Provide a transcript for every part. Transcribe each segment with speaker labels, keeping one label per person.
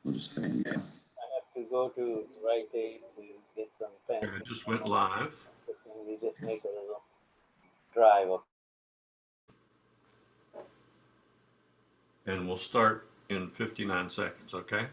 Speaker 1: We'll just go ahead and go.
Speaker 2: I have to go to Rite Aid to get some pens.
Speaker 3: I just went live,
Speaker 2: We just make a little drive of.
Speaker 3: and we'll start in 59 seconds, okay?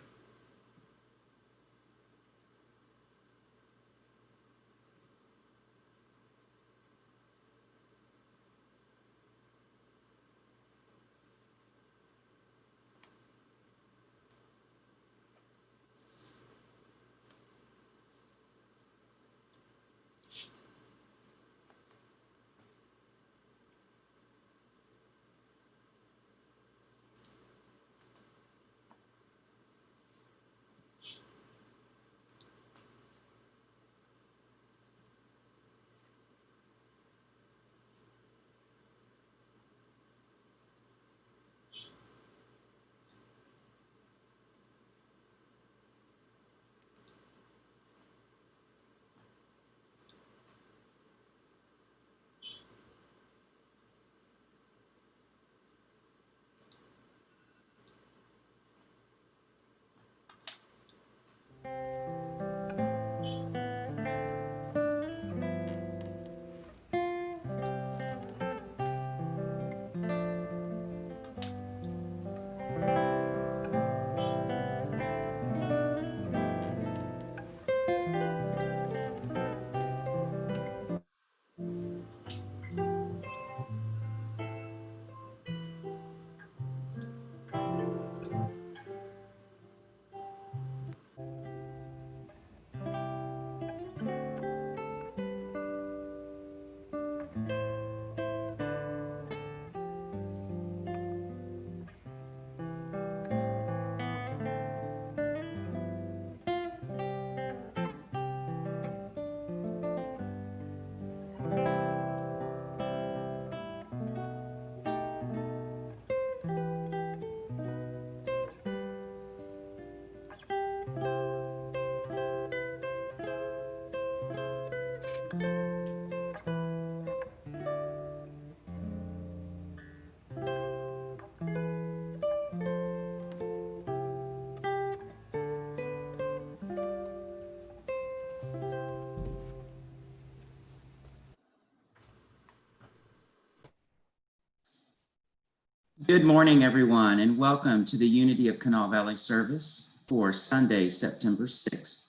Speaker 1: Good morning, everyone, and welcome to the Unity of Kanawha Valley service for Sunday, September 6th,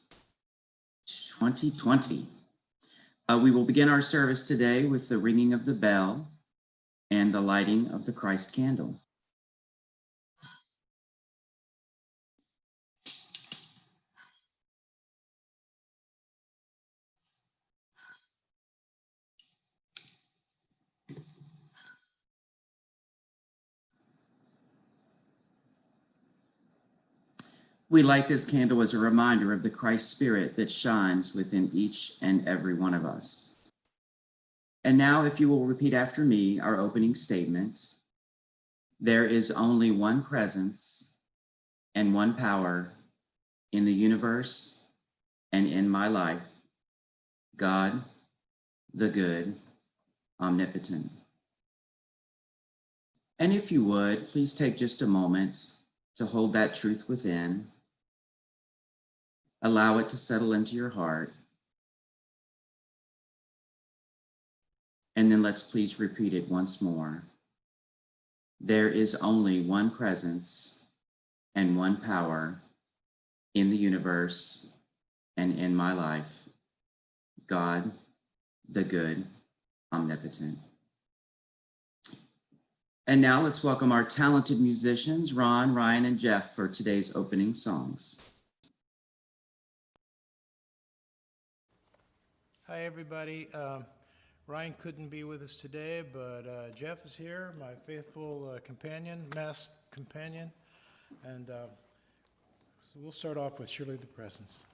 Speaker 1: 2020. We will begin our service today with the ringing of the bell and the lighting of the Christ candle. We light this candle as a reminder of the Christ spirit that shines within each and every one of us. And now, if you will repeat after me our opening statement, there is only one presence and one power in the universe and in my life, God, the good, omnipotent. And if you would, please take just a moment to hold that truth within. Allow it to settle into your heart. And then let's please repeat it once more. There is only one presence and one power in the universe and in my life, God, the good, omnipotent. And now let's welcome our talented musicians, Ron, Ryan, and Jeff, for today's opening songs.
Speaker 4: Hi, everybody. Ryan couldn't be with us today, but Jeff is here, my faithful companion, masked companion. And so we'll start off with Surely the Presence.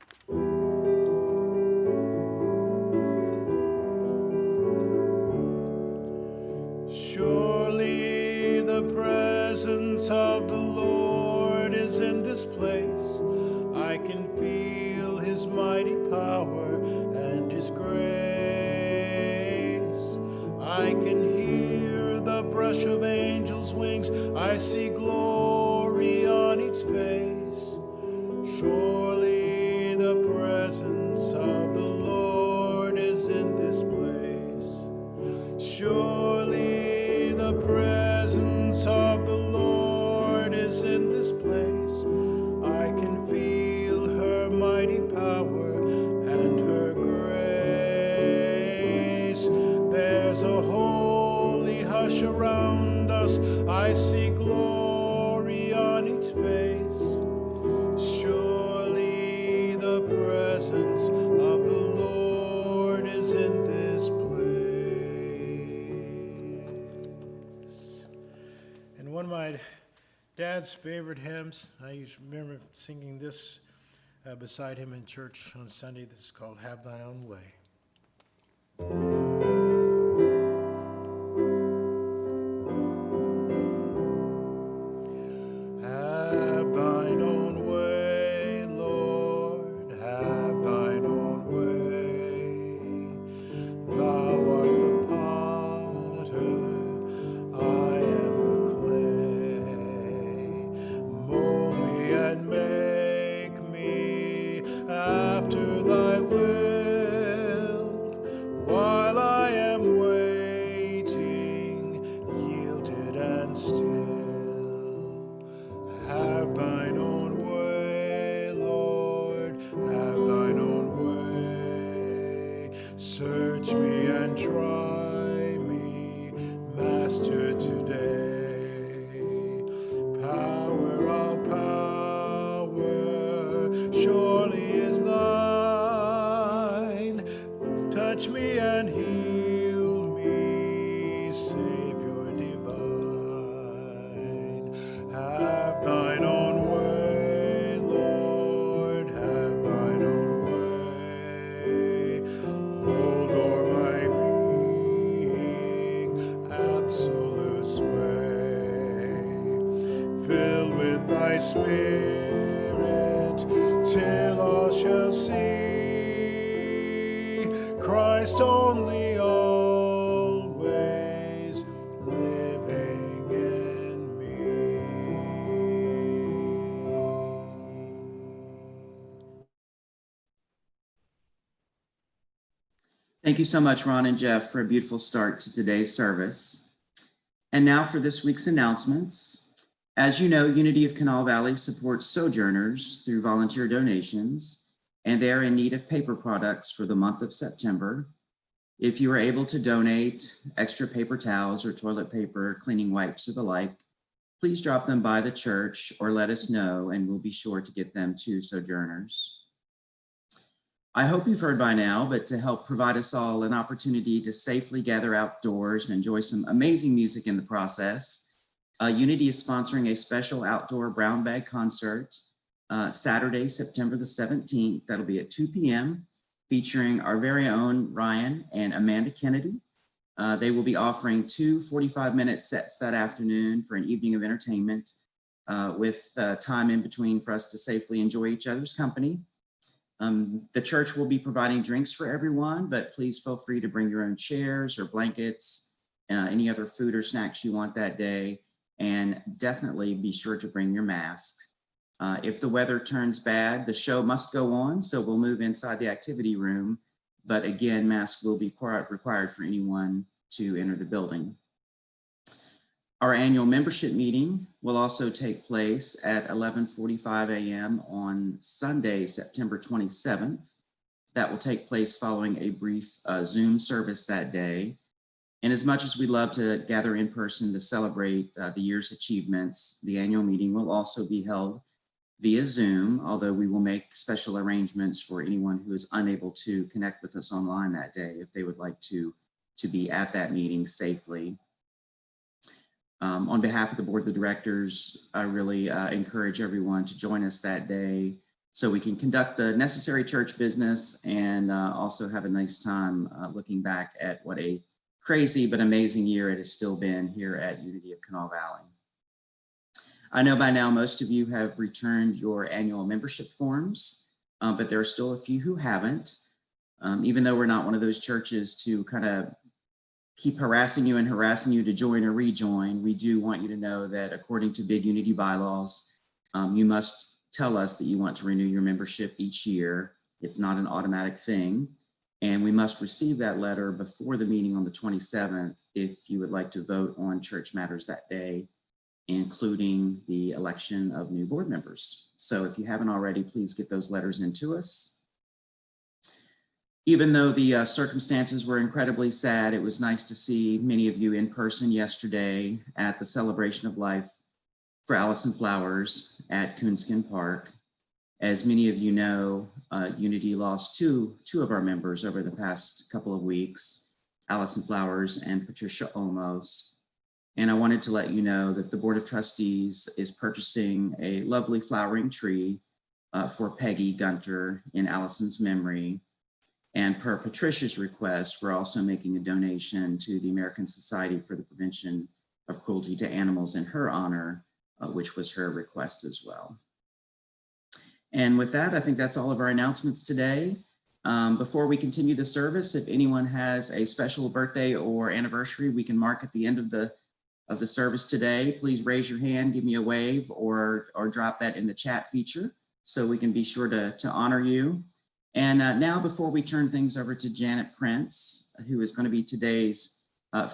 Speaker 4: Surely the presence of the Lord is in this place. I can feel his mighty power and his grace. I can hear the brush of angels' wings. I see glory on each face. Surely the presence of the Lord is in this place. Surely the presence of the Lord is in this place. I can feel her mighty power and her grace. There's a holy hush around us. I see glory on its face. Surely the presence of the Lord is in this place. And one of my dad's favorite hymns, I used to remember singing this beside him in church on Sunday. This is called Have Thine Own Way. Have thine own way, Lord, have thine own way. Thou art the potter, I am the clay. Mold me and make me after thy will, while I am waiting, yielded and still. Have thine own way, Lord, have thine own way. Search me and try me, Master, today. Power, all power, surely is thine. Touch me and heal me, Savior divine. Have thine own way, Lord, have thine own way. Hold o'er my being, absolute sway. Fill with thy spirit, till all shall see Christ only always living in me.
Speaker 1: Thank you so much, Ron and Jeff, for a beautiful start to today's service. And now for this week's announcements. As you know, Unity of Kanawha Valley supports sojourners through volunteer donations, and they are in need of paper products for the month of September. If you are able to donate extra paper towels or toilet paper, cleaning wipes, or the like, please drop them by the church or let us know, and we'll be sure to get them to sojourners. I hope you've heard by now, but to help provide us all an opportunity to safely gather outdoors and enjoy some amazing music in the process, Unity is sponsoring a special outdoor brown bag concert Saturday, September the 17th. That'll be at 2 p.m. featuring our very own Ryan and Amanda Kennedy. They will be offering two 45-minute sets that afternoon for an evening of entertainment with time in between for us to safely enjoy each other's company. The church will be providing drinks for everyone, but please feel free to bring your own chairs or blankets, any other food or snacks you want that day, and definitely be sure to bring your mask. If the weather turns bad, the show must go on, so we'll move inside the activity room, but again, masks will be required for anyone to enter the building. Our annual membership meeting will also take place at 11:45 a.m. on Sunday, September 27th. That will take place following a brief Zoom service that day. And as much as we love to gather in person to celebrate the year's achievements, the annual meeting will also be held via Zoom, although we will make special arrangements for anyone who is unable to connect with us online that day if they would like to be at that meeting safely. On behalf of the board of directors, I really encourage everyone to join us that day so we can conduct the necessary church business and also have a nice time looking back at what a crazy but amazing year it has still been here at Unity of Kanawha Valley. I know by now most of you have returned your annual membership forms, but there are still a few who haven't. Even though we're not one of those churches to kind of keep harassing you to join or rejoin, we do want you to know that according to Big Unity bylaws, you must tell us that you want to renew your membership each year. It's not an automatic thing. And we must receive that letter before the meeting on the 27th if you would like to vote on church matters that day, including the election of new board members. So if you haven't already, please get those letters into us. Even though the circumstances were incredibly sad, it was nice to see many of you in person yesterday at the celebration of life for Allison Flowers at Coonskin Park. As many of you know, Unity lost two of our members over the past couple of weeks, Allison Flowers and Patricia Olmos. And I wanted to let you know that the Board of Trustees is purchasing a lovely flowering tree for Peggy Gunter in Allison's memory. And per Patricia's request, we're also making a donation to the American Society for the Prevention of Cruelty to Animals in her honor, which was her request as well. And with that, I think that's all of our announcements today. Before we continue the service, if anyone has a special birthday or anniversary we can mark at the end of the service today, please raise your hand, give me a wave, or drop that in the chat feature so we can be sure to honor you. And now, before we turn things over to Janet Prince, who is going to be today's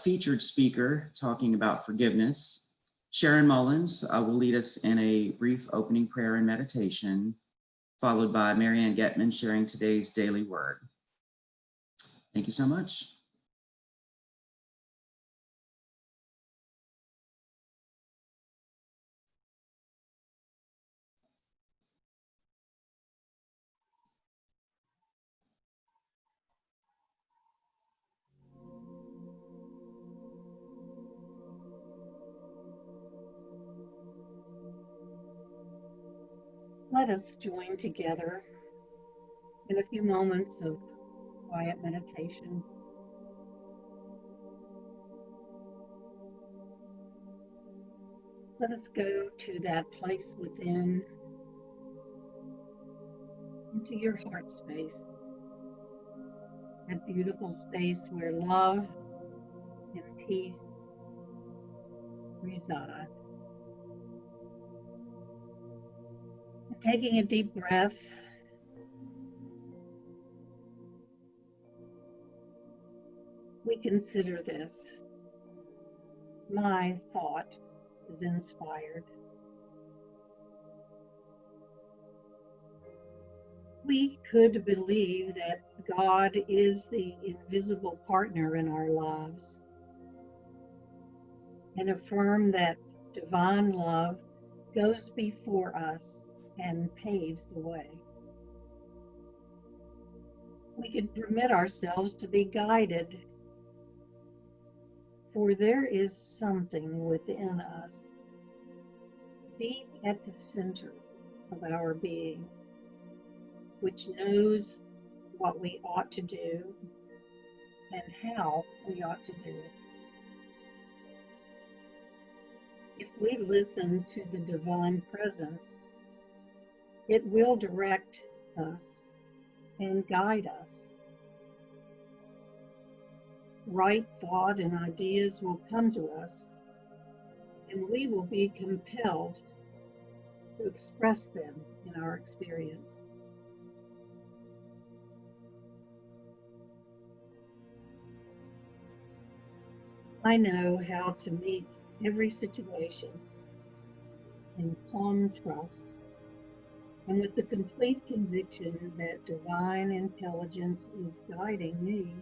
Speaker 1: featured speaker talking about forgiveness, Sharon Mullins will lead us in a brief opening prayer and meditation, followed by Marianne Getman sharing today's daily word. Thank you so much.
Speaker 5: Let us join together in a few moments of quiet meditation. Let us go to that place within, into your heart space, that beautiful space where love and peace reside. And taking a deep breath, we consider this. My thought is inspired. We could believe that God is the invisible partner in our lives and affirm that divine love goes before us and paves the way. We could permit ourselves to be guided, for there is something within us, deep at the center of our being, which knows what we ought to do and how we ought to do it. If we listen to the divine presence, it will direct us and guide us. Right thought and ideas will come to us, and we will be compelled to express them in our experience. I know how to meet every situation in calm trust and with the complete conviction that divine intelligence is guiding me.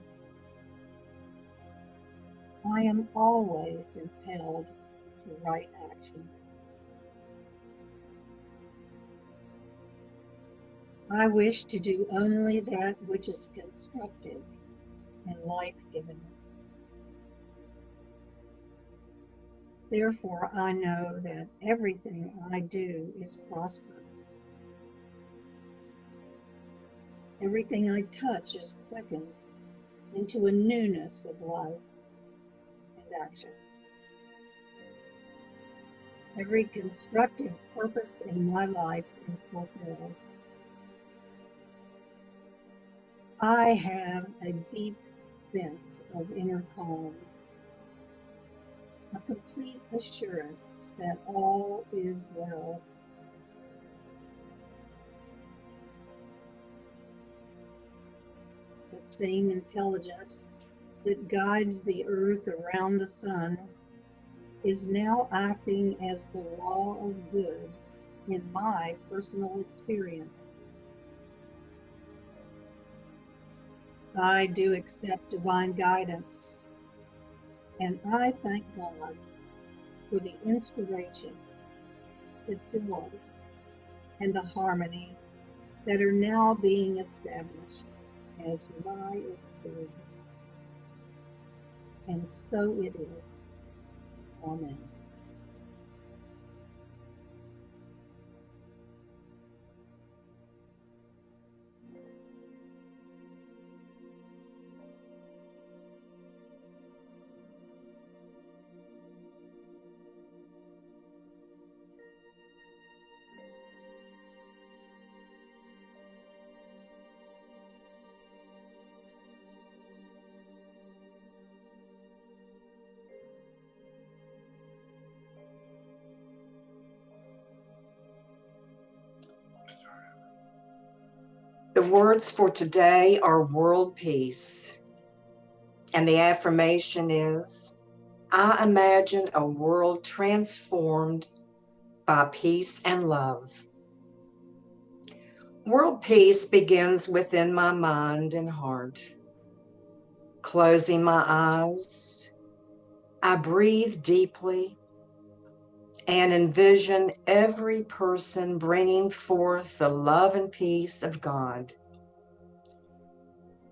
Speaker 5: I am always impelled to right action. I wish to do only that which is constructive and life-giving. Therefore, I know that everything I do is prosperous. Everything I touch is quickened into a newness of life and action. Every constructive purpose in my life is fulfilled. I have a deep sense of inner calm, a complete assurance that all is well. the same intelligence that guides the earth around the sun, is now acting as the law of good in my personal experience. I do accept divine guidance, and I thank God for the inspiration, the joy, and the harmony that are now being established as my experience. And so it is. Amen.
Speaker 6: The words for today are world peace. And the affirmation is, I imagine a world transformed by peace and love. World peace begins within my mind and heart. Closing my eyes, I breathe deeply and envision every person bringing forth the love and peace of God.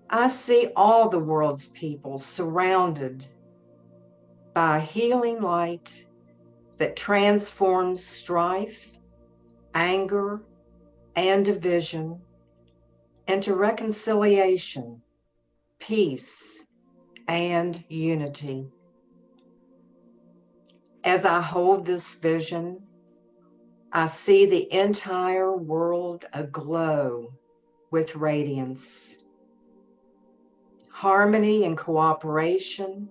Speaker 6: I see all the world's people surrounded by a healing light that transforms strife, anger, and division into reconciliation, peace, and unity. As I hold this vision, I see the entire world aglow with radiance. Harmony and cooperation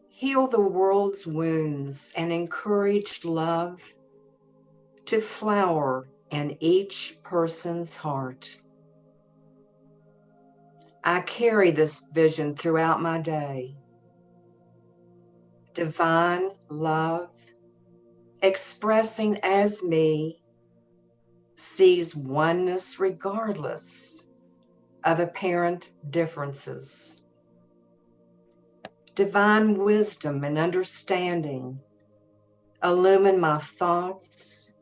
Speaker 6: heal the world's wounds and encourage love to flower in each person's heart. I carry this vision throughout my day. Divine love, expressing as me, sees oneness regardless of apparent differences. Divine wisdom and understanding illumine my thoughts,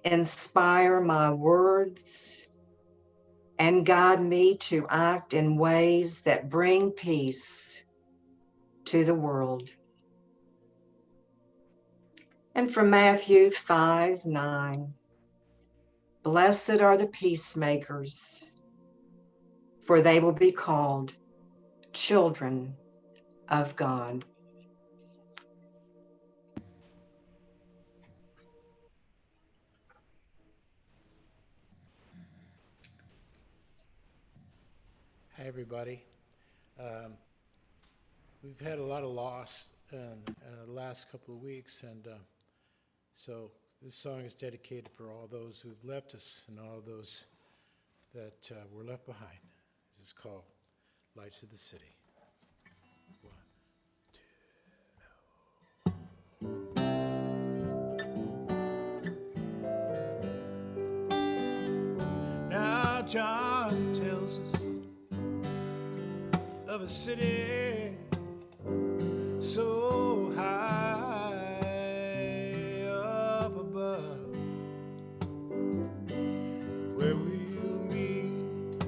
Speaker 6: inspire my words, and guide me to act in ways that bring peace to the world. And from Matthew 5:9, blessed are the peacemakers, for they will be called children of God.
Speaker 4: Hi, everybody. We've had a lot of loss in the last couple of weeks, and so this song is dedicated for all those who've left us and all those that were left behind. This is called Lights of the City. Now John tells us of a city so high up above, where we'll meet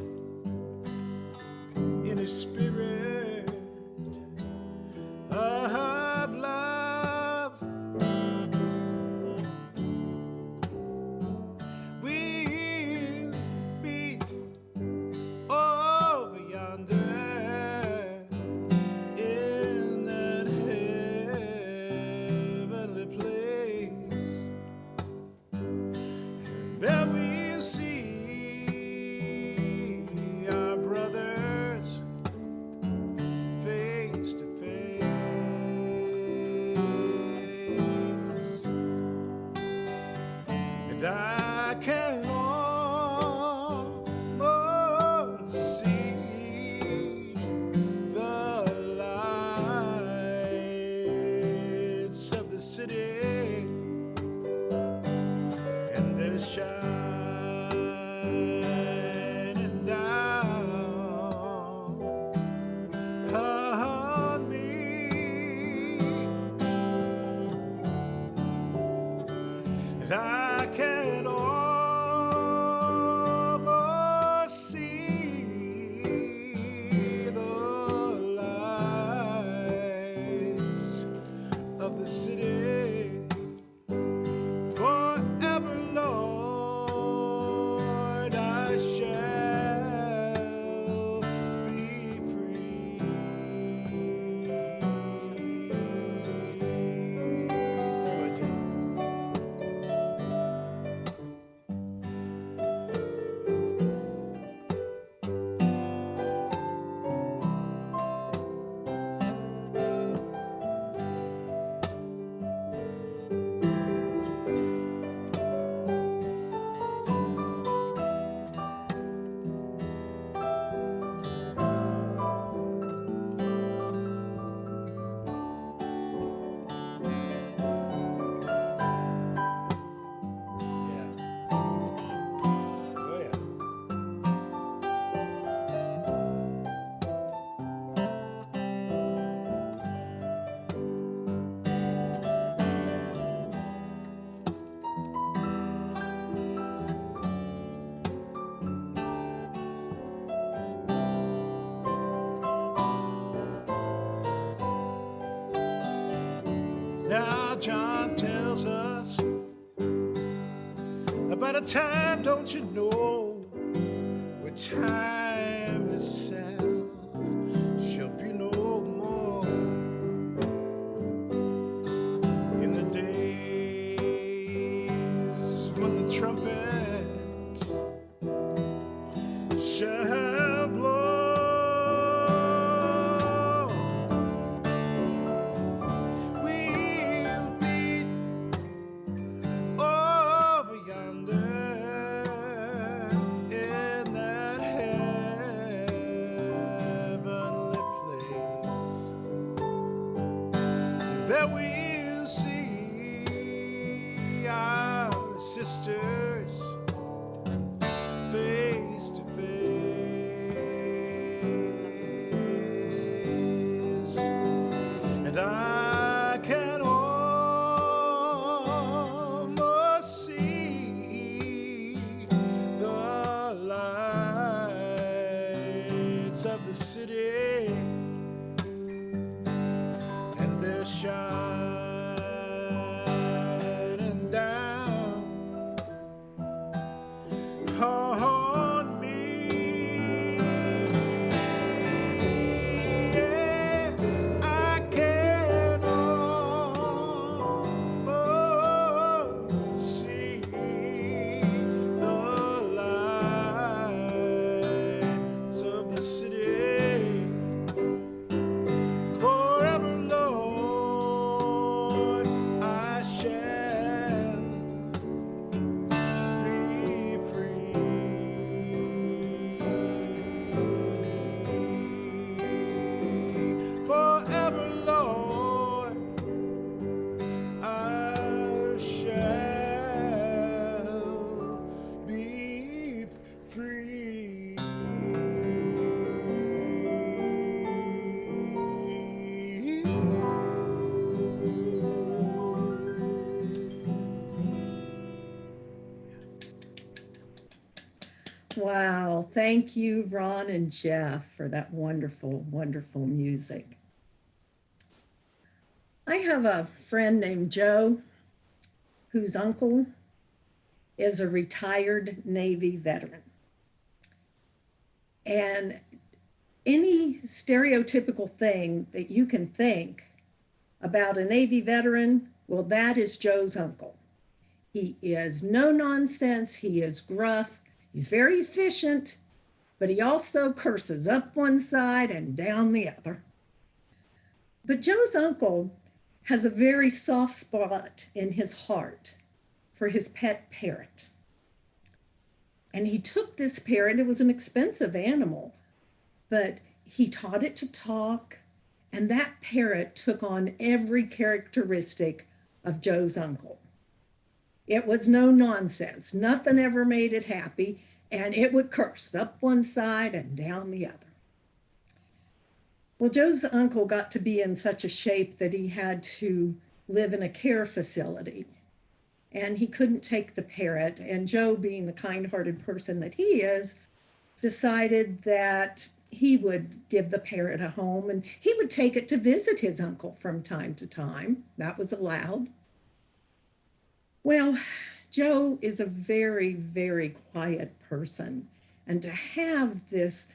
Speaker 4: in a spirit of love. We'll meet over yonder in that heavenly place. There we'll see our brothers Now John tells us about a time, don't you know, where time itself shall be no more. In the days when the trumpets shall blow, we'll meet over yonder in that heavenly place. There we'll see our sisters face to face, and I can almost see the lights of the city, and they're shining down on me. Yeah, I can almost see the lights of the city. Forever, Lord, I shall be free. Forever, Lord, I shall be free.
Speaker 7: Wow, thank you, Ron and Jeff, for that wonderful, wonderful music. I have a friend named Joe, whose uncle is a retired Navy veteran. And any stereotypical thing that you can think about a Navy veteran, well, that is Joe's uncle. He is no nonsense, he is gruff, he's very efficient, but he also curses up one side and down the other. But Joe's uncle has a very soft spot in his heart for his pet parrot. And he took this parrot, it was an expensive animal, but he taught it to talk, and that parrot took on every characteristic of Joe's uncle. It was no nonsense. Nothing ever made it happy, and it would curse up one side and down the other. Well, Joe's uncle got to be in such a shape that he had to live in a care facility, and he couldn't take the parrot. And Joe, being the kind-hearted person that he is, decided that he would give the parrot a home, and he would take it to visit his uncle from time to time. That was allowed. Well, Joe is a very, very quiet person, and to have this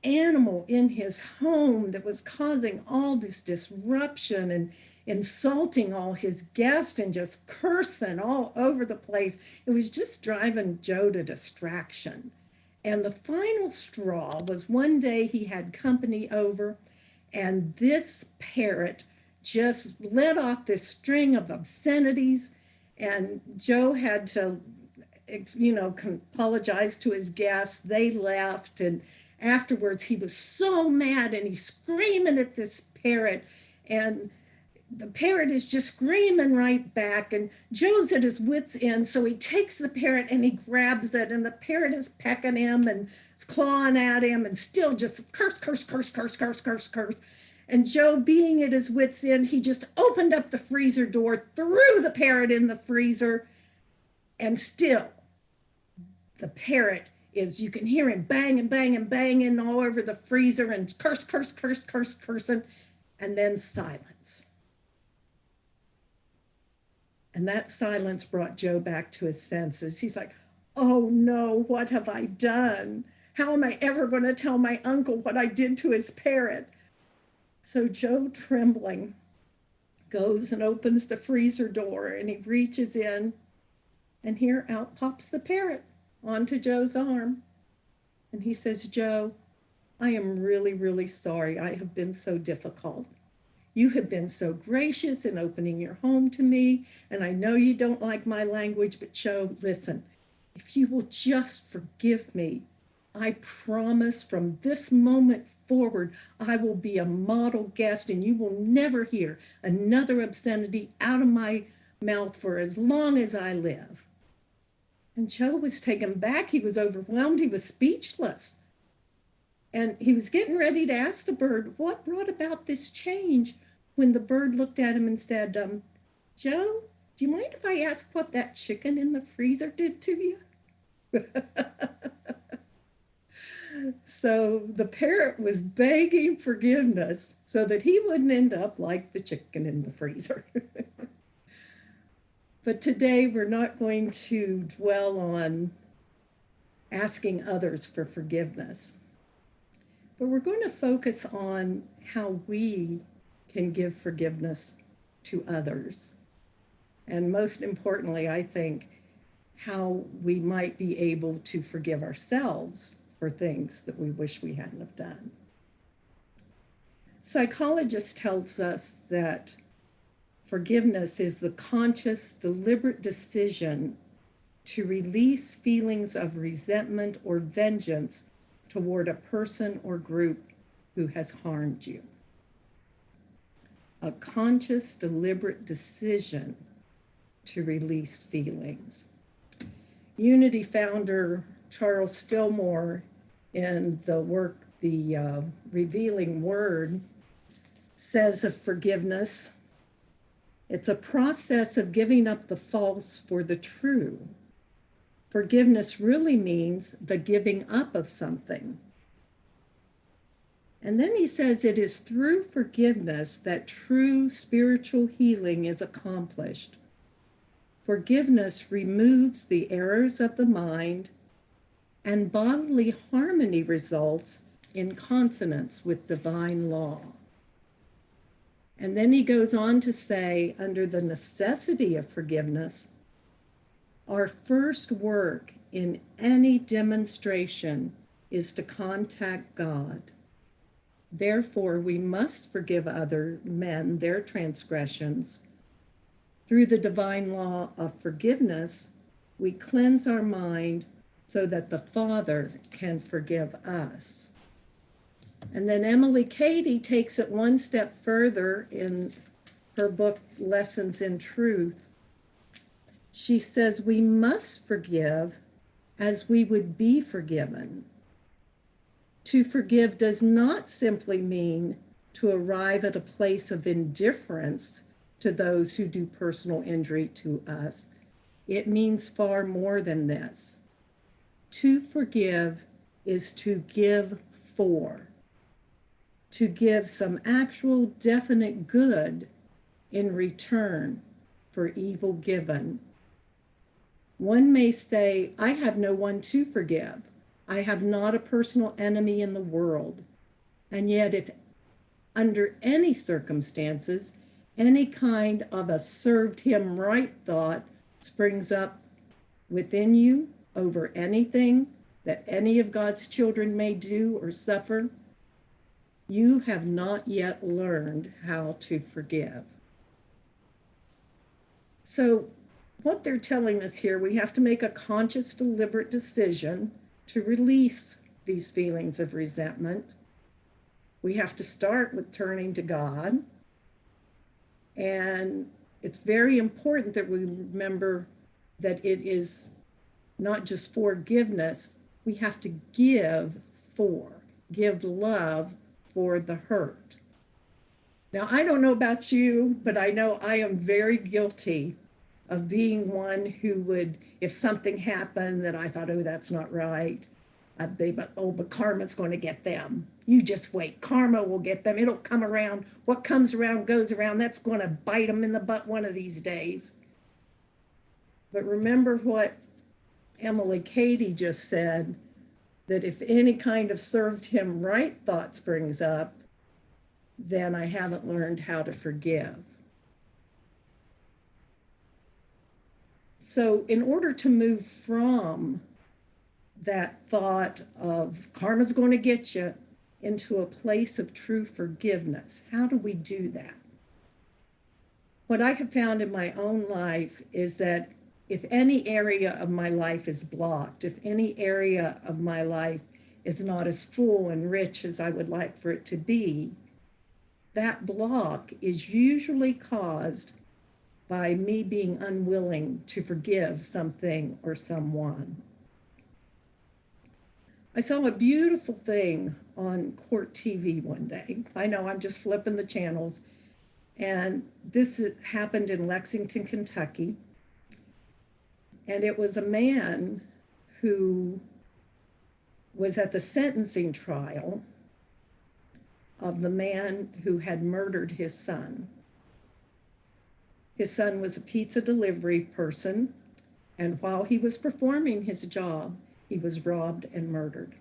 Speaker 7: animal in his home that was causing all this disruption and insulting all his guests and just cursing all over the place, it was just driving Joe to distraction. And the final straw was one day he had company over, and this parrot just let off this string of obscenities, and Joe had to, apologize to his guests. They left, and afterwards he was so mad, and he's screaming at this parrot, and the parrot is just screaming right back, and Joe's at his wit's end, so he takes the parrot and he grabs it, and the parrot is pecking him and it's clawing at him and still just curse, curse, curse, curse, curse, curse, curse. And Joe, being at his wit's end, he just opened up the freezer door, threw the parrot in the freezer, and still the parrot is, you can hear him banging, banging, banging all over the freezer and curse, curse, curse, curse, cursing, and then silence. And that silence brought Joe back to his senses. He's like, oh no, what have I done? How am I ever going to tell my uncle what I did to his parrot? So Joe, trembling, goes and opens the freezer door, and he reaches in, and here out pops the parrot onto Joe's arm. And he says, Joe, I am really, really sorry I have been so difficult. You have been so gracious in opening your home to me, and I know you don't like my language, but Joe, listen, if you will just forgive me, I promise from this moment forward, I will be a model guest and you will never hear another obscenity out of my mouth for as long as I live. And Joe was taken back. He was overwhelmed. He was speechless. And he was getting ready to ask the bird, what brought about this change? When the bird looked at him and said, Joe, do you mind if I ask what that chicken in the freezer did to you? So the parrot was begging forgiveness so that he wouldn't end up like the chicken in the freezer. But today we're not going to dwell on asking others for forgiveness, but we're going to focus on how we can give forgiveness to others. And most importantly, I think, how we might be able to forgive ourselves for things that we wish we hadn't have done. Psychologists tells us that forgiveness is the conscious, deliberate decision to release feelings of resentment or vengeance toward a person or group who has harmed you. A conscious, deliberate decision to release feelings. Unity founder Charles Fillmore, in the work, The Revealing Word, says of forgiveness, it's a process of giving up the false for the true. Forgiveness really means the giving up of something. And then he says it is through forgiveness that true spiritual healing is accomplished. Forgiveness removes the errors of the mind, and bodily harmony results in consonance with divine law. And then he goes on to say, under the necessity of forgiveness, our first work in any demonstration is to contact God. Therefore, we must forgive other men their transgressions. Through the divine law of forgiveness, we cleanse our mind so that the Father can forgive us. And then Emily Cady takes it one step further in her book, Lessons in Truth. She says we must forgive as we would be forgiven. To forgive does not simply mean to arrive at a place of indifference to those who do personal injury to us. It means far more than this. To forgive is to give for, to give some actual definite good in return for evil given. One may say, I have no one to forgive. I have not a personal enemy in the world. And yet, if under any circumstances, any kind of a served him right thought springs up within you over anything that any of God's children may do or suffer, you have not yet learned how to forgive. So what they're telling us here, we have to make a conscious, deliberate decision to release these feelings of resentment. We have to start with turning to God. And it's very important that we remember that it is not just forgiveness, we have to give love for the hurt. Now, I don't know about you, but I know I am very guilty of being one who would, if something happened that I thought, oh, that's not right, but karma's going to get them. You just wait. Karma will get them. It'll come around. What comes around goes around. That's going to bite them in the butt one of these days. But remember what Emily Cady just said, that if any kind of served him right thought springs up, then I haven't learned how to forgive. So in order to move from that thought of karma's going to get you into a place of true forgiveness, how do we do that? What I have found in my own life is that if any area of my life is blocked, if any area of my life is not as full and rich as I would like for it to be, that block is usually caused by me being unwilling to forgive something or someone. I saw a beautiful thing on Court TV one day. I know I'm just flipping the channels. And this happened in Lexington, Kentucky. And it was a man who was at the sentencing trial of the man who had murdered his son. His son was a pizza delivery person, and while he was performing his job, he was robbed and murdered.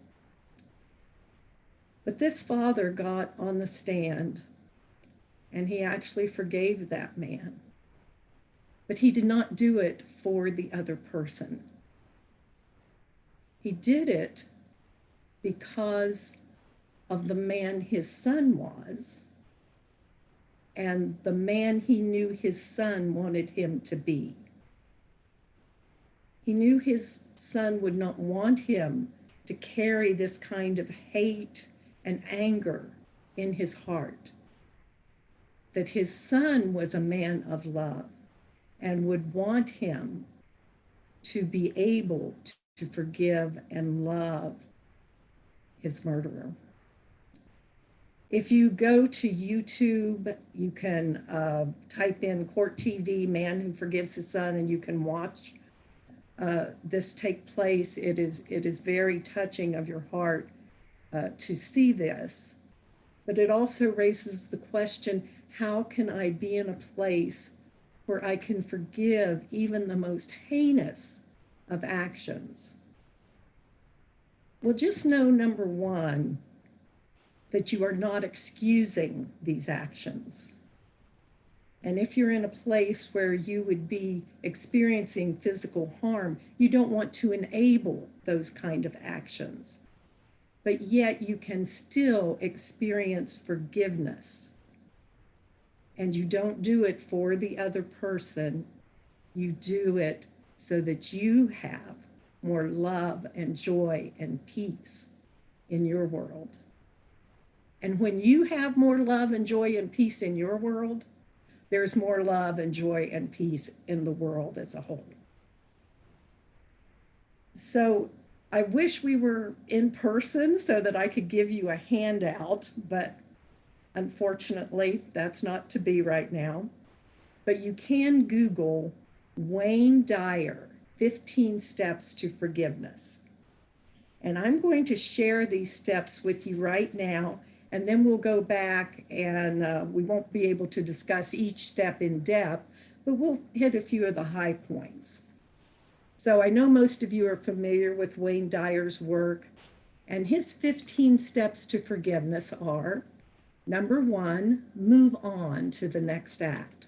Speaker 7: But this father got on the stand, and he actually forgave that man. But he did not do it for the other person. He did it because of the man his son was and the man he knew his son wanted him to be. He knew his son would not want him to carry this kind of hate and anger in his heart, that his son was a man of love and would want him to be able to forgive and love his murderer. If you go to YouTube, you can type in Court TV, man who forgives his son, and you can watch this take place. It is very touching of your heart to see this, but it also raises the question, how can I be in a place where I can forgive even the most heinous of actions? Well, just know, number one, that you are not excusing these actions. And if you're in a place where you would be experiencing physical harm, you don't want to enable those kind of actions. But yet you can still experience forgiveness. And you don't do it for the other person. You do it so that you have more love and joy and peace in your world. And when you have more love and joy and peace in your world, there's more love and joy and peace in the world as a whole. So I wish we were in person so that I could give you a handout, but unfortunately, that's not to be right now. But you can Google Wayne Dyer, 15 Steps to Forgiveness. And I'm going to share these steps with you right now, and then we'll go back and we won't be able to discuss each step in depth, but we'll hit a few of the high points. So I know most of you are familiar with Wayne Dyer's work, and his 15 steps to forgiveness are: number 1, move on to the next act.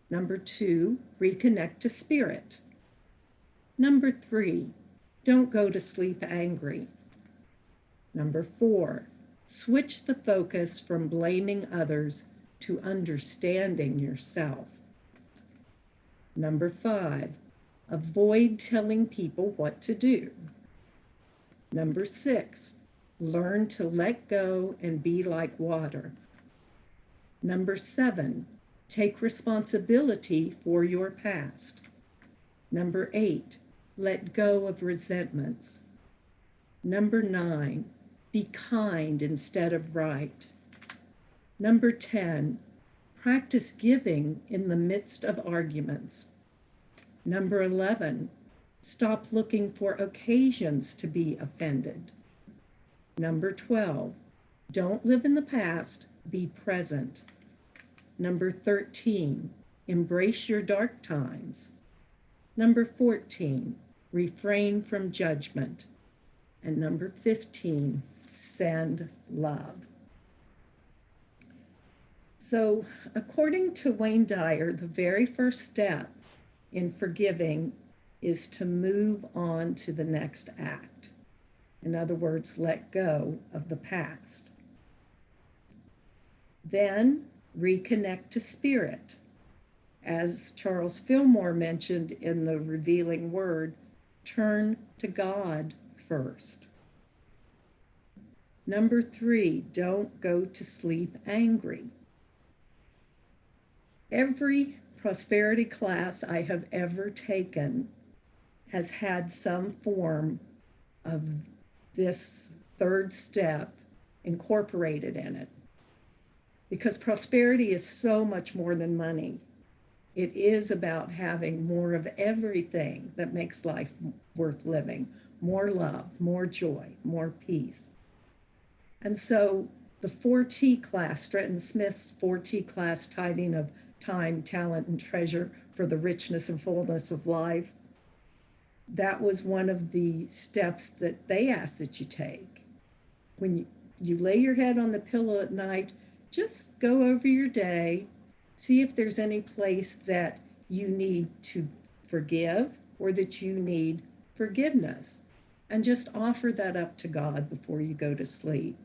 Speaker 7: Number 2, reconnect to spirit. Number 3, don't go to sleep angry. Number 4, switch the focus from blaming others to understanding yourself. Number 5, avoid telling people what to do. Number 6, learn to let go and be like water. Number 7, take responsibility for your past. Number 8, let go of resentments. Number 9, be kind instead of right. Number 10, practice giving in the midst of arguments. Number 11, stop looking for occasions to be offended. Number 12, don't live in the past, be present. Number 13, embrace your dark times. Number 14, refrain from judgment. And number 15, send love. So according to Wayne Dyer, the very first step in forgiving is to move on to the next act. In other words, let go of the past. Then reconnect to spirit. As Charles Fillmore mentioned in the revealing word, turn to God first. Number 3, don't go to sleep angry. Every prosperity class I have ever taken has had some form of this third step incorporated in it. Because prosperity is so much more than money. It is about having more of everything that makes life worth living. More love, more joy, more peace. And so the 4T class, Stretton Smith's 4T class, tithing of time, talent, and treasure for the richness and fullness of life, that was one of the steps that they ask that you take. When you lay your head on the pillow at night, just go over your day, see if there's any place that you need to forgive or that you need forgiveness, and just offer that up to God before you go to sleep.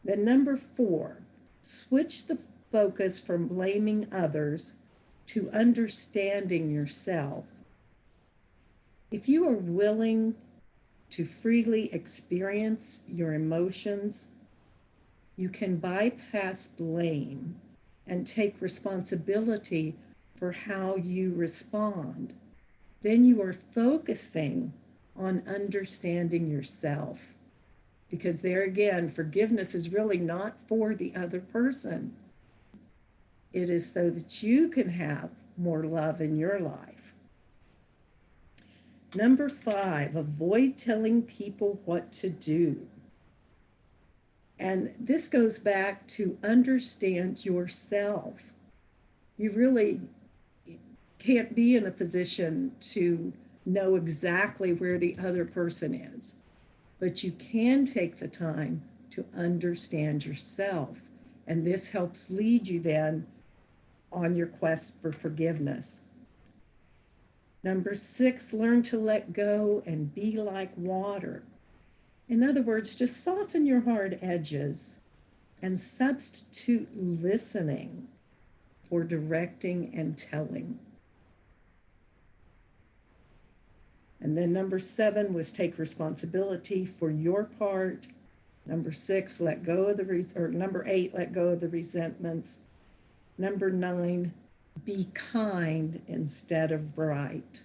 Speaker 7: Then number 4, switch the focus from blaming others to understanding yourself. If you are willing to freely experience your emotions, you can bypass blame and take responsibility for how you respond. Then you are focusing on understanding yourself. Because there again, forgiveness is really not for the other person. It is so that you can have more love in your life. Number 5, avoid telling people what to do. And this goes back to understand yourself. You really can't be in a position to know exactly where the other person is, but you can take the time to understand yourself. And this helps lead you then on your quest for forgiveness. Number 6, learn to let go and be like water. In other words, just soften your hard edges and substitute listening for directing and telling. And then number 7 was take responsibility for your part. Number 6, let go of number 8, let go of the resentments. Number 9, be kind instead of right.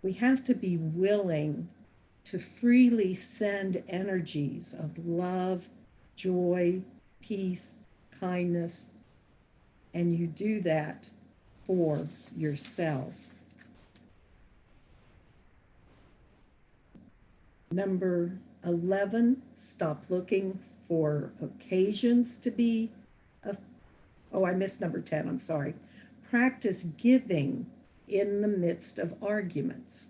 Speaker 7: We have to be willing to freely send energies of love, joy, peace, kindness, and you do that for yourself. Number 11, stop looking for occasions to be, I missed number 10, I'm sorry. Practice giving in the midst of arguments.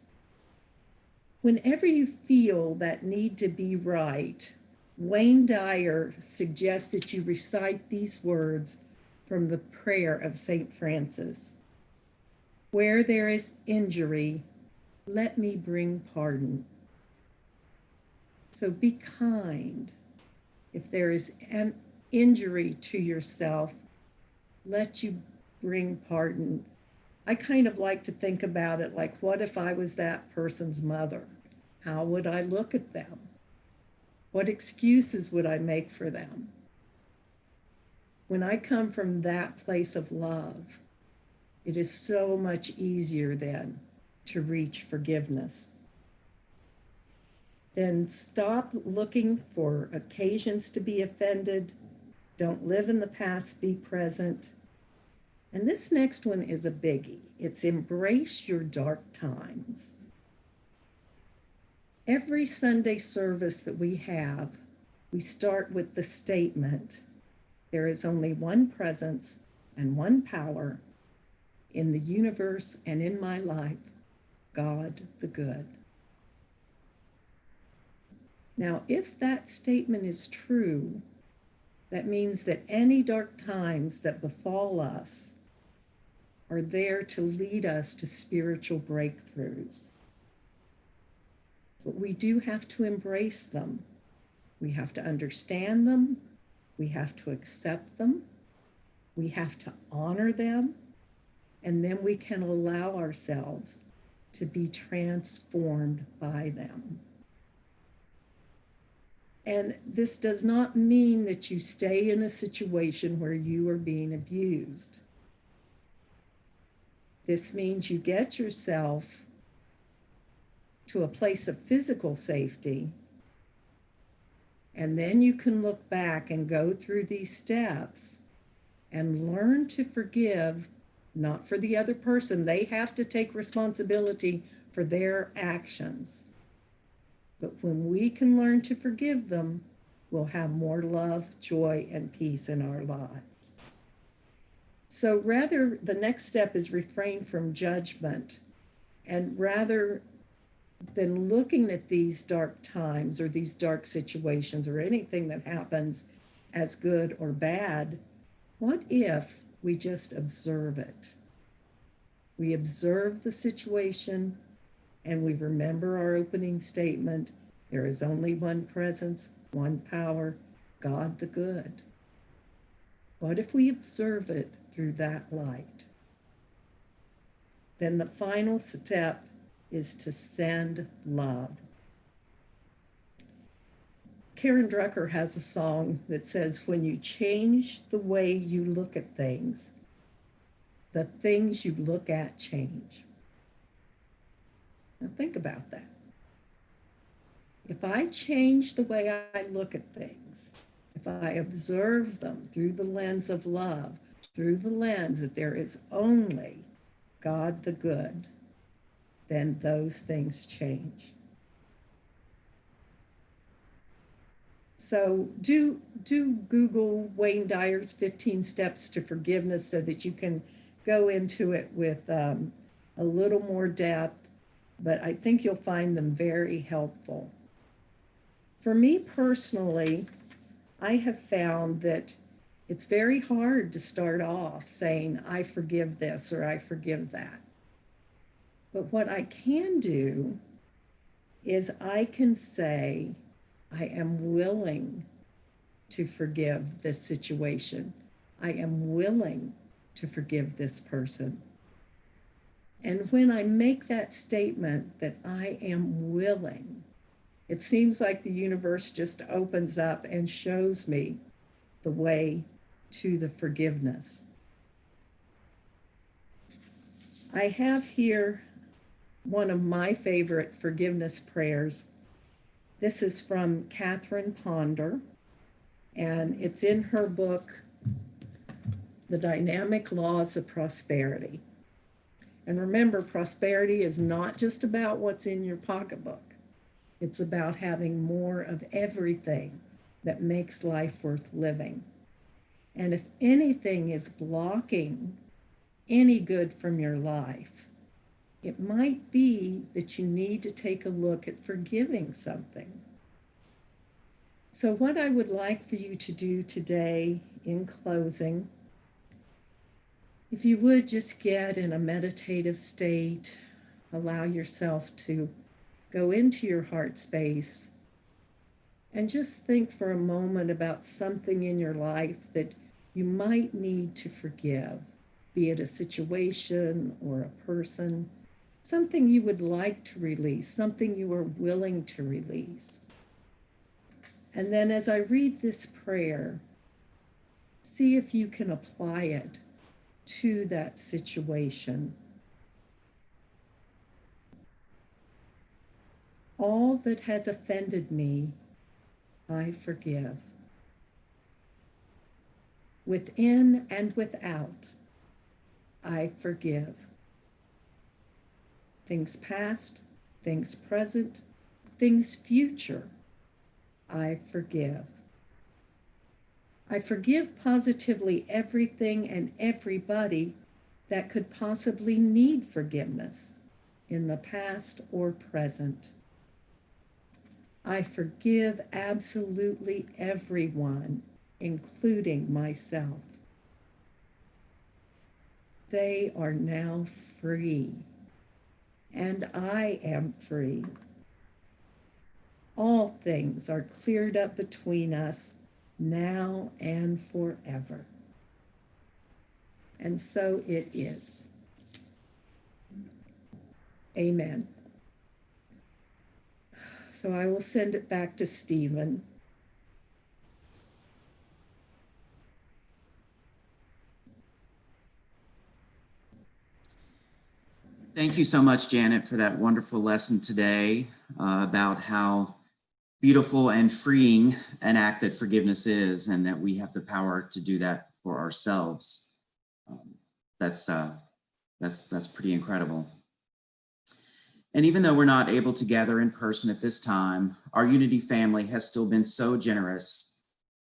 Speaker 7: Whenever you feel that need to be right, Wayne Dyer suggests that you recite these words from the prayer of St. Francis. Where there is injury, let me bring pardon. So be kind. If there is an injury to yourself, let you bring pardon. I kind of like to think about it like, what if I was that person's mother? How would I look at them? What excuses would I make for them? When I come from that place of love, it is so much easier then to reach forgiveness. Then stop looking for occasions to be offended. Don't live in the past, be present. And this next one is a biggie. It's embrace your dark times. Every Sunday service that we have, we start with the statement, there is only one presence and one power in the universe and in my life, God the good. Now, if that statement is true, that means that any dark times that befall us are there to lead us to spiritual breakthroughs. But we do have to embrace them. We have to understand them. We have to accept them. We have to honor them. And then we can allow ourselves to be transformed by them. And this does not mean that you stay in a situation where you are being abused. This means you get yourself to a place of physical safety, and then you can look back and go through these steps and learn to forgive, not for the other person. They have to take responsibility for their actions. But when we can learn to forgive them, we'll have more love, joy, and peace in our lives. So rather, the next step is refrain from judgment. And rather than looking at these dark times or these dark situations or anything that happens as good or bad, what if we just observe it? We observe the situation and we remember our opening statement: there is only one presence, one power, God the good. What if we observe it through that light? Then the final step is to send love. Karen Drucker has a song that says, when you change the way you look at things, the things you look at change. Now think about that. If I change the way I look at things, if I observe them through the lens of love, through the lens that there is only God the good, then those things change. So do Google Wayne Dyer's 15 Steps to Forgiveness so that you can go into it with a little more depth, but I think you'll find them very helpful. For me personally, I have found that it's very hard to start off saying, I forgive this or I forgive that. But what I can do is I can say, I am willing to forgive this situation. I am willing to forgive this person. And when I make that statement that I am willing, it seems like the universe just opens up and shows me the way to the forgiveness. I have here one of my favorite forgiveness prayers. This is from Catherine Ponder, and it's in her book, The Dynamic Laws of Prosperity. And remember, prosperity is not just about what's in your pocketbook. It's about having more of everything that makes life worth living. And if anything is blocking any good from your life, it might be that you need to take a look at forgiving something. So what I would like for you to do today in closing, if you would just get in a meditative state, allow yourself to go into your heart space and just think for a moment about something in your life that you might need to forgive, be it a situation or a person, something you would like to release, something you are willing to release. And then as I read this prayer, see if you can apply it to that situation. All that has offended me, I forgive. Within and without, I forgive. Things past, things present, things future, I forgive. I forgive positively everything and everybody that could possibly need forgiveness in the past or present. I forgive absolutely everyone, including myself. They are now free, and I am free. All things are cleared up between us now and forever. And so it is. Amen. So I will send it back to Stephen.
Speaker 1: Thank you so much, Janet, for that wonderful lesson today about how beautiful and freeing an act that forgiveness is, and that we have the power to do that for ourselves. That's pretty incredible. And even though we're not able to gather in person at this time, our Unity family has still been so generous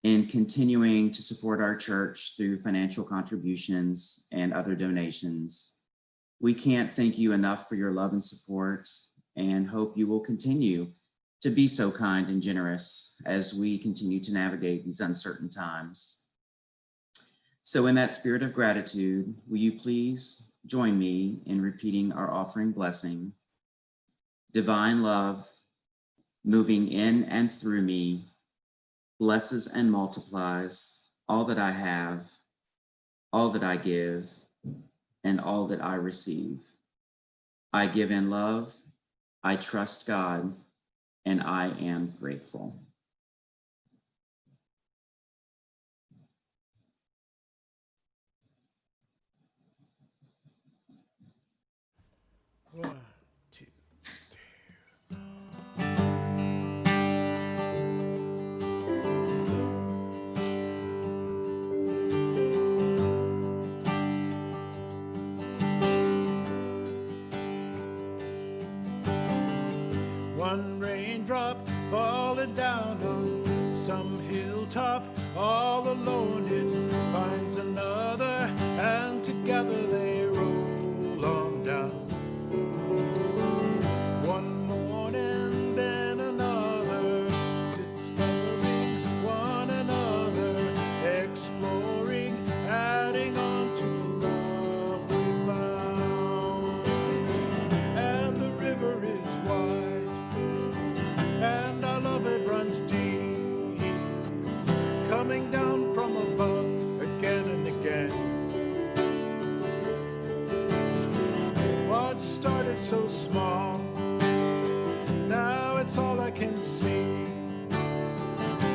Speaker 1: in continuing to support our church through financial contributions and other donations. We can't thank you enough for your love and support, and hope you will continue to be so kind and generous as we continue to navigate these uncertain times. So in that spirit of gratitude, will you please join me in repeating our offering blessing? Divine love, moving in and through me, blesses and multiplies all that I have, all that I give, and all that I receive. I give in love, I trust God, and I am grateful.
Speaker 4: One, two. One raindrop falling down on some hilltop, all alone it finds another, and together they roll on down. One morning, then another, discovering one another, exploring, adding on to the love we found. And the river is wide, and our love it runs deep, coming down from above again and again. What started so small, now it's all I can see,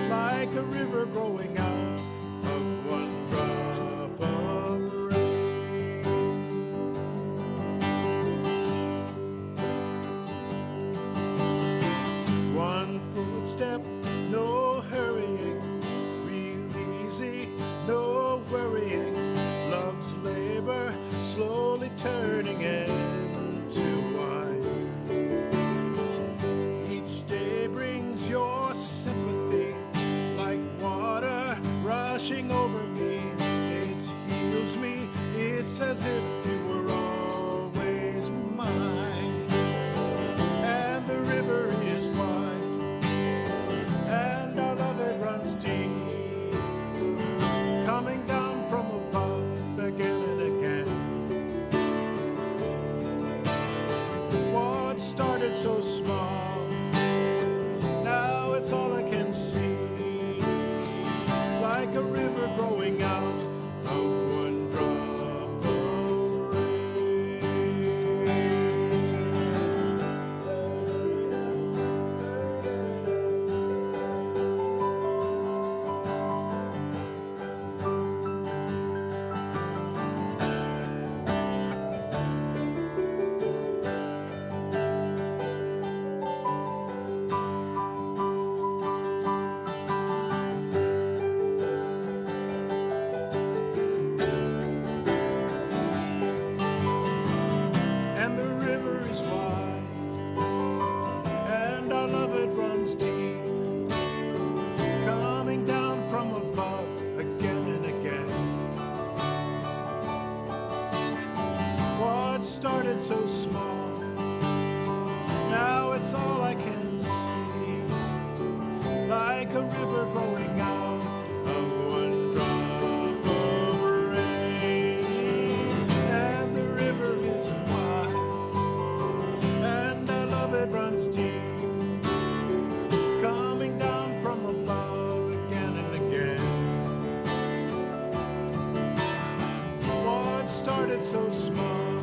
Speaker 4: like a river growing out of one drop of rain. One footstep, no hurrying, real easy, no worrying, love's labor slowly turning into wine. Each day brings your sympathy like water so small. Now it's all I can see, like a river growing out of one drop of rain. And the river is wide, and I love it runs deep, coming down from above again and again. What started so small,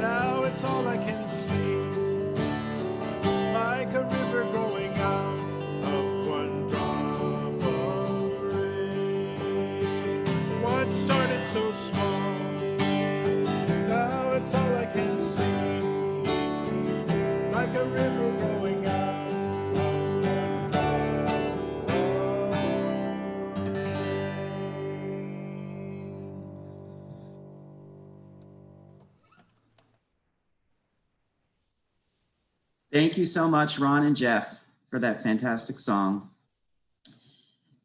Speaker 4: now it's all I can see, like a river growing out of one drop of rain. What started so small, now it's all I can see, like a river growing out of one drop of rain.
Speaker 1: Thank you so much, Ron and Jeff, for that fantastic song.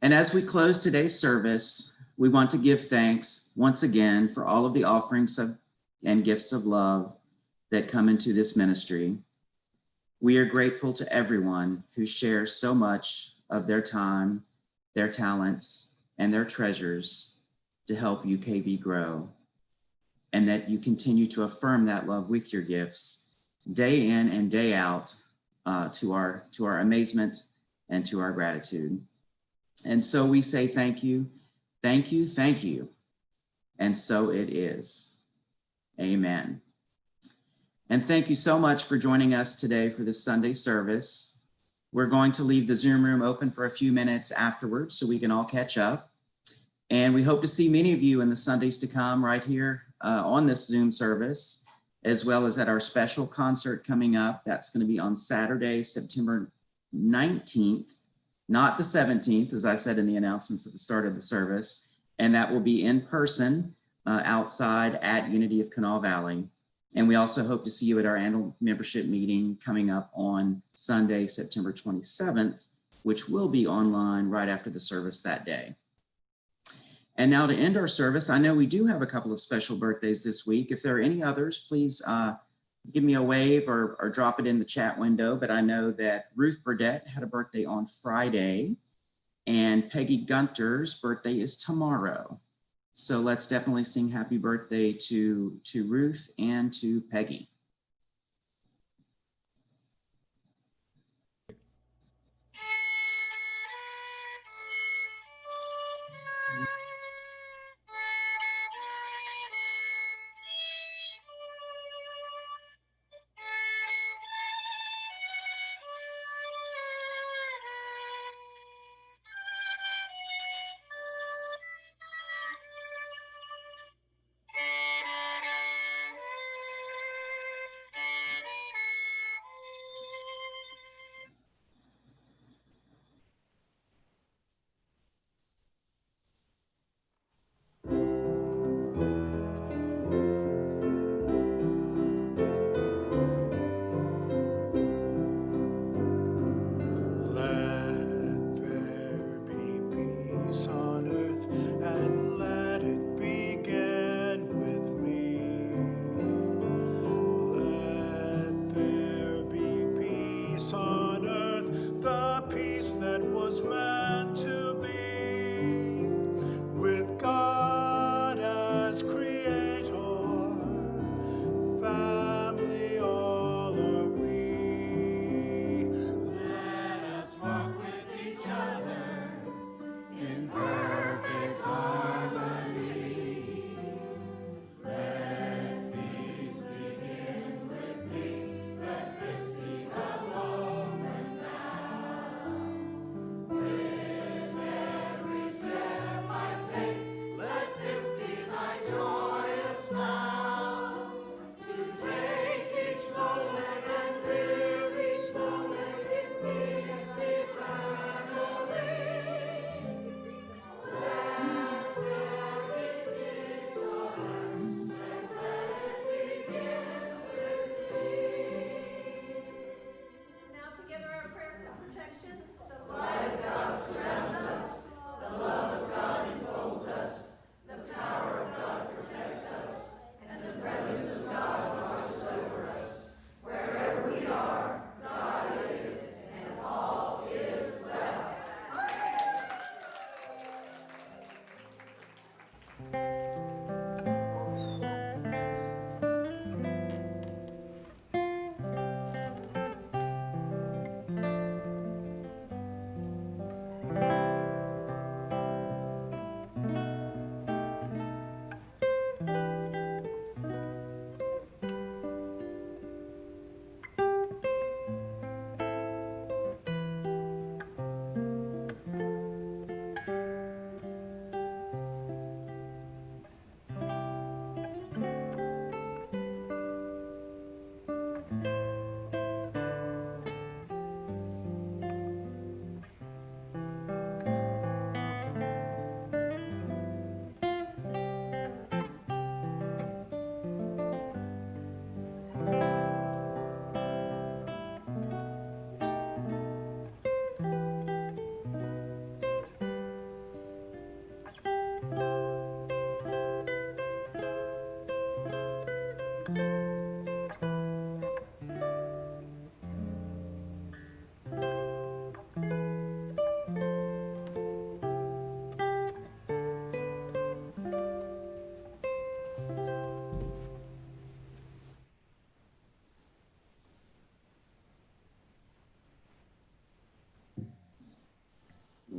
Speaker 1: And as we close today's service, we want to give thanks once again for all of the offerings and gifts of love that come into this ministry. We are grateful to everyone who shares so much of their time, their talents, and their treasures to help UKV grow, and that you continue to affirm that love with your gifts day in and day out, to our amazement and to our gratitude. And so we say thank you, thank you, thank you. And so it is. Amen. And thank you so much for joining us today for this Sunday service. We're going to leave the Zoom room open for a few minutes afterwards so we can all catch up. And we hope to see many of you in the Sundays to come right here on this Zoom service, as well as at our special concert coming up. That's going to be on Saturday, September 19th, not the 17th, as I said in the announcements at the start of the service. And that will be in person outside at Unity of Kanawha Valley. And we also hope to see you at our annual membership meeting coming up on Sunday, September 27th, which will be online right after the service that day. And now to end our service, I know we do have a couple of special birthdays this week. If there are any others, please give me a wave or drop it in the chat window. But I know that Ruth Burdett had a birthday on Friday, and Peggy Gunter's birthday is tomorrow. So let's definitely sing happy birthday to Ruth and to Peggy.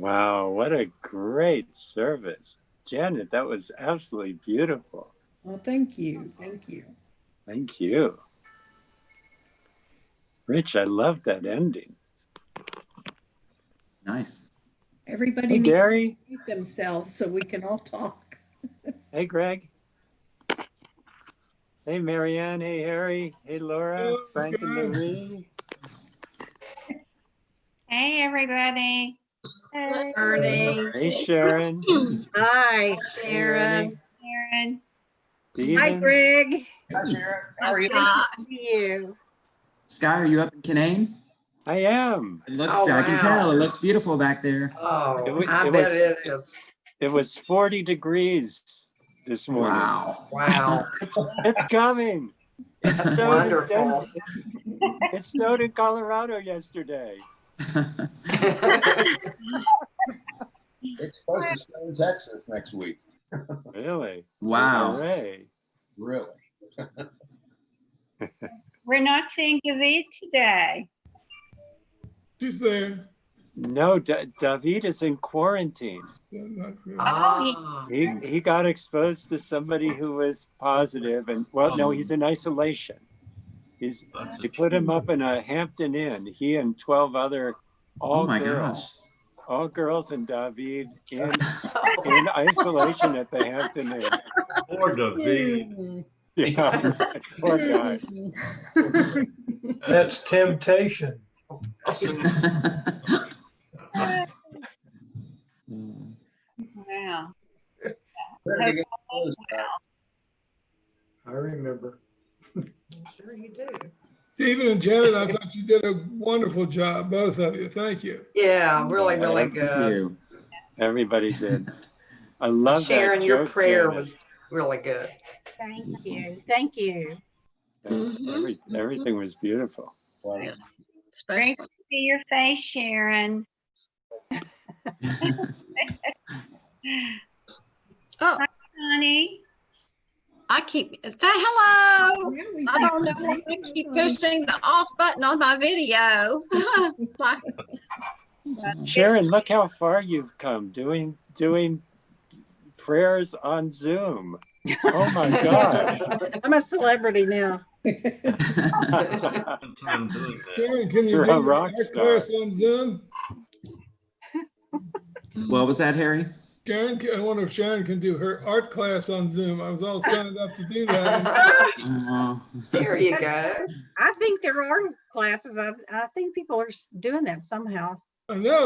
Speaker 8: Wow, what a great service. Janet, that was absolutely beautiful.
Speaker 7: Well, thank you. Thank you.
Speaker 8: Thank you. Rich, I love that ending.
Speaker 1: Nice.
Speaker 7: Everybody
Speaker 8: Hey,
Speaker 7: needs
Speaker 8: Gary.
Speaker 7: to mute themselves so we can all talk.
Speaker 8: Hey, Greg. Hey, Marianne. Hey, Harry. Hey, Laura.
Speaker 9: Hello,
Speaker 8: Frank and
Speaker 9: Scott.
Speaker 8: Marie.
Speaker 10: Hey, everybody. Hey,
Speaker 6: Ernie.
Speaker 8: Hey, Sharon.
Speaker 6: Hi,
Speaker 8: Hey,
Speaker 6: Sharon.
Speaker 10: Sharon.
Speaker 6: Hi,
Speaker 8: Steven.
Speaker 6: Greg.
Speaker 2: Hi, Sharon. How
Speaker 10: Hi,
Speaker 2: are you?
Speaker 10: Scott.
Speaker 6: Good to see you.
Speaker 1: Sky, are you up in Canaan?
Speaker 8: I am.
Speaker 1: It looks,
Speaker 6: Oh,
Speaker 1: I can
Speaker 6: wow.
Speaker 1: tell. It looks beautiful back there.
Speaker 6: Oh,
Speaker 8: It
Speaker 6: I
Speaker 8: was-
Speaker 6: bet it is.
Speaker 8: It was 40 degrees this morning.
Speaker 1: Wow.
Speaker 6: Wow.
Speaker 8: It's coming. It
Speaker 6: That's
Speaker 8: snowed in
Speaker 6: wonderful.
Speaker 8: It snowed in Colorado yesterday.
Speaker 9: It's supposed to snow in Texas next week.
Speaker 8: Really?
Speaker 1: Wow.
Speaker 8: Hooray.
Speaker 9: Really?
Speaker 10: We're not seeing David today.
Speaker 9: She's there.
Speaker 8: No, David is in quarantine.
Speaker 6: Ah.
Speaker 8: He got exposed to somebody who was positive, and no, he's in isolation. They put him up in a Hampton Inn. He and 12 other
Speaker 1: Oh my
Speaker 8: girls,
Speaker 1: gosh.
Speaker 8: all girls, and David in isolation at the Hampton Inn.
Speaker 3: Poor David.
Speaker 8: Yeah, poor guy.
Speaker 2: That's temptation.
Speaker 10: Wow.
Speaker 9: Better get close,
Speaker 2: I remember.
Speaker 6: Sure you do.
Speaker 9: Stephen and Janet, I thought you did a wonderful job, both of you. Thank you.
Speaker 6: Yeah, really, really
Speaker 8: Thank
Speaker 1: Thank
Speaker 6: good.
Speaker 1: you.
Speaker 8: Everybody did. I love
Speaker 6: Sharon,
Speaker 8: that
Speaker 6: your
Speaker 8: joke,
Speaker 6: prayer
Speaker 8: Janet.
Speaker 6: was really good.
Speaker 5: Thank you. Thank you.
Speaker 8: Everything was beautiful.
Speaker 9: Wow.
Speaker 10: Great
Speaker 11: Especially.
Speaker 10: to see your face, Sharon.
Speaker 11: Oh,
Speaker 10: Honey.
Speaker 11: I keep hello.
Speaker 7: Yeah, we
Speaker 11: I
Speaker 7: see
Speaker 11: don't know
Speaker 7: you.
Speaker 11: why I keep pushing the off button on my video. Like,
Speaker 8: Sharon, look how far you've come doing prayers on Zoom. Oh my gosh.
Speaker 5: I'm a celebrity now.
Speaker 3: Time doing that.
Speaker 9: Sharon, can you
Speaker 8: You're
Speaker 9: do
Speaker 8: a
Speaker 9: your
Speaker 8: rock
Speaker 9: art
Speaker 8: star.
Speaker 9: class on Zoom?
Speaker 1: What was that, Harry?
Speaker 9: Sharon, I wonder if Sharon can do her art class on Zoom. I was all signed up to do that.
Speaker 6: There you go.
Speaker 5: I think there are classes. I think people are doing that somehow.
Speaker 9: I know.